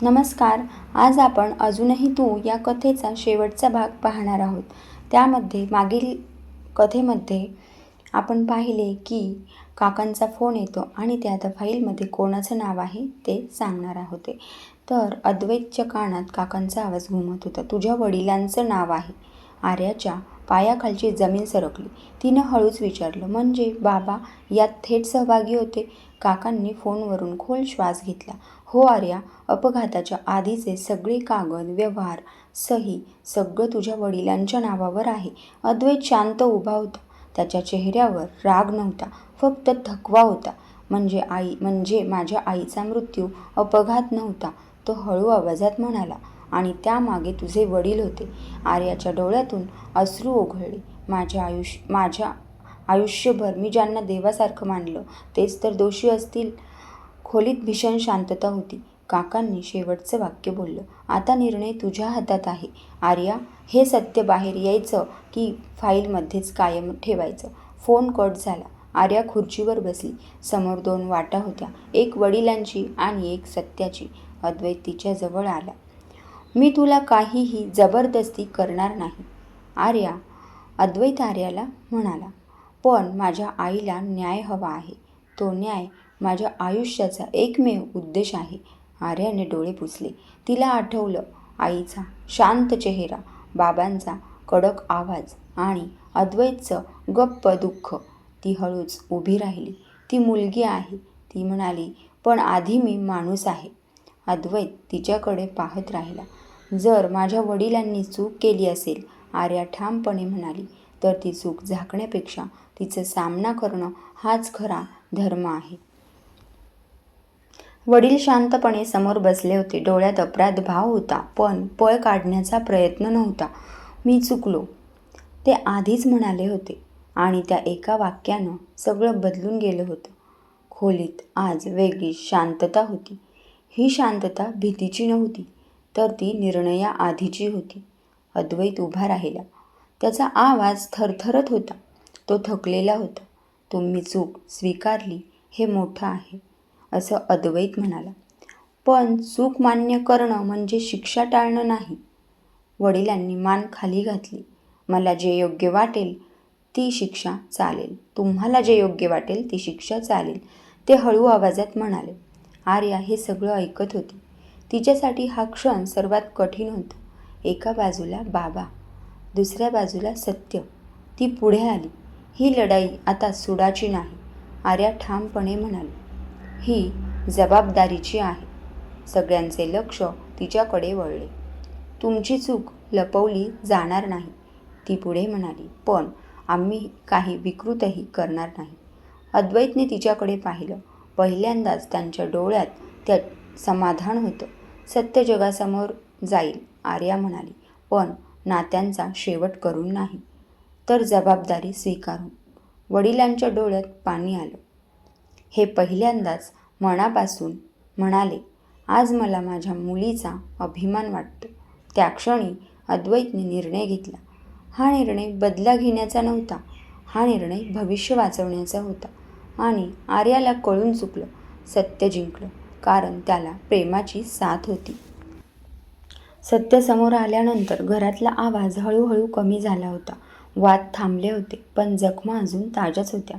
नमस्कार. आज आपण अजूनही तू या कथेचा शेवटचा भाग पाहणार आहोत. त्यामध्ये मागील कथेमध्ये आपण पाहिले की काकांचा फोन येतो आणि त्या फाईलमध्ये कोणाचं नाव आहे ते सांगणार आहोत. तर अद्वैतच्या कानात काकांचा आवाज घुमत होता. तुझ्या वडिलांचं नाव आहे. आर्याच्या पायाखालची जमीन सरकली. तिनं हळूच विचारलं, म्हणजे बाबा यात थेट सहभागी होते? काकांनी फोनवरून खोल श्वास घेतला. हो आर्या, अपघाताच्या आधीचे सगळे कागद, व्यवहार, सही सगळं तुझ्या वडिलांच्या नावावर आहे. अद्वैत शांत उभा होता. त्याच्या चेहऱ्यावर राग नव्हता, फक्त थकवा होता. म्हणजे माझ्या आईचा मृत्यू अपघात नव्हता, तो हळू आवाजात म्हणाला. आणि त्यामागे तुझे वडील होते. आर्याच्या डोळ्यातून अश्रू ओघळले. माझ्या आयुष्यभर मी ज्यांना देवासारखं मानलं तेच तर दोषी असतील. खोलीत भीषण शांतता होती. काकांनी शेवटचं वाक्य बोललं. आता निर्णय तुझ्या हातात आहे आर्या. हे सत्य बाहेर यायचं की फाईलमध्येच कायम ठेवायचं? फोन कट झाला. आर्या खुर्चीवर बसली. समोर दोन वाटा होत्या, एक वडिलांची आणि एक सत्याची. अद्वैत तिच्या जवळ आला. मी तुला काहीही जबरदस्ती करणार नाही आर्या, अद्वैत आर्याला म्हणाला. पण माझ्या आईला न्याय हवा आहे. तो न्याय माझ्या आयुष्याचा एकमेव उद्देश आहे. आर्याने डोळे पुसले. तिला आठवलं आईचा शांत चेहरा, बाबांचा कडक आवाज आणि अद्वैतचं गप्प दुःख. ती हळूच उभी राहिली. ती मुलगी आहे, ती म्हणाली, पण आधी मी माणूस आहे. अद्वैत तिच्याकडे पाहत राहिला. जर माझ्या वडिलांनी चूक केली असेल, आर्या ठामपणे म्हणाली, तर ती चूक झाकण्यापेक्षा तिचा सामना करणं हाच खरा धर्म आहे. वडील शांतपणे समोर बसले होते. डोळ्यात अपराध भाव होता, पण पळ काढण्याचा प्रयत्न नव्हता. मी चुकलो, ते आधीच म्हणाले होते आणि त्या एका वाक्यानं सगळं बदलून गेलं होतं. खोलीत आज वेगळी शांतता होती. ही शांतता भीतीची नव्हती, तर ती निर्णयाआधीची होती. अद्वैत उभा राहिला. त्याचा आवाज थरथरत होता. तो थकलेला होता. तुम्ही चूक स्वीकारली हे मोठं आहे, असं अद्वैत म्हणाला. पण चूक मान्य करणं म्हणजे शिक्षा टाळणं नाही. वडिलांनी मान खाली घातली. मला जे योग्य वाटेल ती शिक्षा चालेल. तुम्हाला जे योग्य वाटेल ती शिक्षा चालेल, ते हळू आवाजात म्हणाले. आर्या हे सगळं ऐकत होती. तिच्यासाठी हा क्षण सर्वात कठीण होता. एका बाजूला बाबा, दुसऱ्या बाजूला सत्य. ती पुढे आली. ही लढाई आता सुडाची नाही, आर्या ठामपणे म्हणाली. ही जबाबदारीची आहे. सगळ्यांचे लक्ष तिच्याकडे वळले. तुमची चूक लपवली जाणार नाही, ती पुढे म्हणाली, पण आम्ही काही विकृतही करणार नाही. अद्वैतने तिच्याकडे पाहिलं. पहिल्यांदाच त्यांच्या डोळ्यात त्या समाधान होतं. सत्य जगासमोर जाईल, आर्या म्हणाली, पण नात्यांचा शेवट करून नाही, तर जबाबदारी स्वीकारून. वडिलांच्या डोळ्यात पाणी आलं. हे पहिल्यांदाच मनापासून म्हणाले. आज मला माझ्या मुलीचा अभिमान वाटतो. त्या क्षणी अद्वैतने निर्णय घेतला. हा निर्णय बदला घेण्याचा नव्हता, हा निर्णय भविष्य वाचवण्याचा होता. आणि आर्याला कळून चुकलं. सत्य जिंकलं, कारण त्याला प्रेमाची साथ होती. सत्य समोर आल्यानंतर घरातला आवाज हळूहळू कमी झाला होता. वाद थांबले होते, पण जखमा अजून ताज्याच होत्या.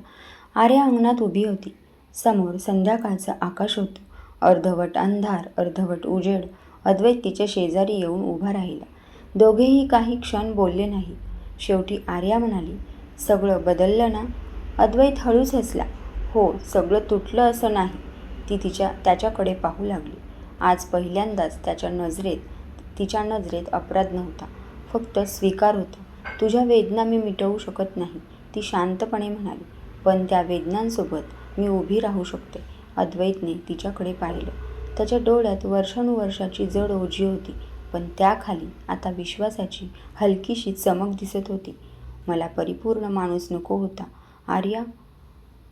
आर्या अंगणात उभी होती. समोर संध्याकाळचं आकाश होतं. अर्धवट अंधार, अर्धवट उजेड. अद्वैत तिच्या शेजारी येऊन उभा राहिला. दोघेही काही क्षण बोलले नाही. शेवटी आर्या म्हणाली, सगळं बदललं ना? अद्वैत हळूच हसला. हो, सगळं तुटलं असं नाही. ती त्याच्याकडे पाहू लागली. आज पहिल्यांदाच तिच्या नजरेत अपराध नव्हता, फक्त स्वीकार होता. तुझ्या वेदना मी मिटवू शकत नाही, ती शांतपणे म्हणाली, पण त्या वेदनांसोबत मी उभी राहू शकते. अद्वैतने तिच्याकडे पाहिलं. त्याच्या डोळ्यात वर्षानुवर्षाची जड ओझी होती, पण त्याखाली आता विश्वासाची हलकीशी चमक दिसत होती. मला परिपूर्ण माणूस नको होता आर्या,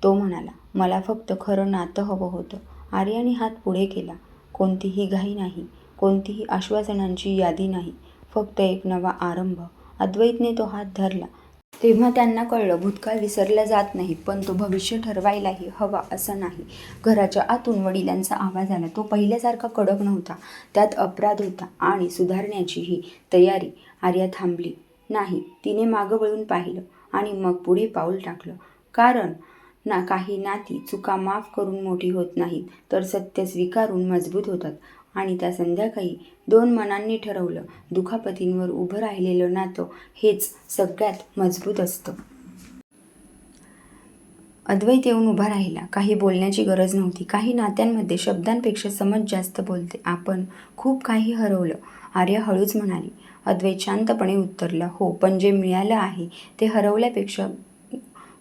तो म्हणाला. मला फक्त खरं नातं हवं होतं. आर्याने हात पुढे केला. कोणतीही घाई नाही, कोणतीही आश्वासनांची यादी नाही, फक्त एक नवा आरंभ. अद्वैतने तो हात धरला. तेव्हा त्यांना कळलं भूतकाळ विसरला जात नाही, पण तो भविष्य ठरवायलाही हवा असं नाही. घराच्या आतून वडिलांचा आवाज आला. तो पहिल्यासारखा कडक नव्हता. त्यात अपराध होता आणि सुधारण्याचीही तयारी. आर्या थांबली नाही. तिने मागं वळून पाहिलं आणि मग पुढे पाऊल टाकलं. कारण काही नाती चुका माफ करून मोठी होत नाहीत, तर सत्य स्वीकारून मजबूत होतात. आणि त्या संध्याकाळी दोन मनांनी ठरवलं, दुखापतींवर उभं राहिलेलं नातं हेच सगळ्यात मजबूत असतं. अद्वैत येऊन उभा राहिला. काही बोलण्याची गरज नव्हती. काही नात्यांमध्ये शब्दांपेक्षा समज जास्त बोलते. आपण खूप काही हरवलं, आर्या हळूच म्हणाली. अद्वैत शांतपणे उत्तरला, हो, पण जे मिळालं आहे ते हरवल्यापेक्षा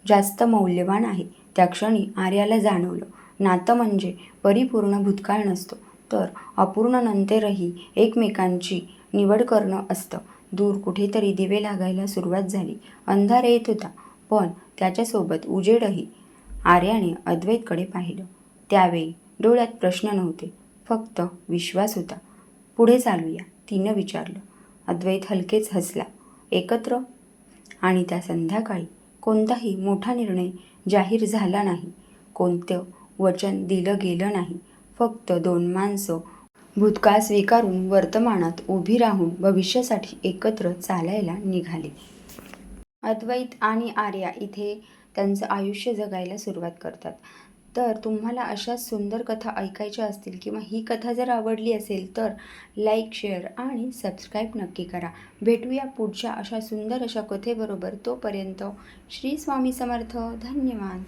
जास्त मौल्यवान आहे. त्या क्षणी आर्याला जाणवलं, नातं म्हणजे परिपूर्ण भूतकाळ नसतो, तर अपूर्ण नंतरही एकमेकांची निवड करणं असतं. दूर कुठेतरी दिवे लागायला सुरुवात झाली. अंधार येत होता, पण त्याच्यासोबत उजेडही. आर्याने अद्वैतकडे पाहिलं. त्यावेळी डोळ्यात प्रश्न नव्हते, फक्त विश्वास होता. पुढे चालूया, तिनं विचारलं. अद्वैत हलकेच हसला. एकत्र? आणि त्या संध्याकाळी कोणताही मोठा निर्णय जाहीर झाला नाही. कोणतं वचन दिलं गेलं नाही. फक्त दोन माणसं भूतकाळ स्वीकारून वर्तमानात उभी राहून भविष्यासाठी एकत्र चालायला निघाली. अद्वैत आणि आर्या इथे त्यांचं आयुष्य जगायला सुरुवात करतात. तर तुम्हाला अशाच सुंदर कथा ऐकायच्या असतील किंवा ही कथा जर आवडली असेल तर लाईक, शेअर आणि सबस्क्राईब नक्की करा. भेटूया पुढच्या अशा सुंदर अशा कथेबरोबर. तोपर्यंत श्री स्वामी समर्थ. धन्यवाद.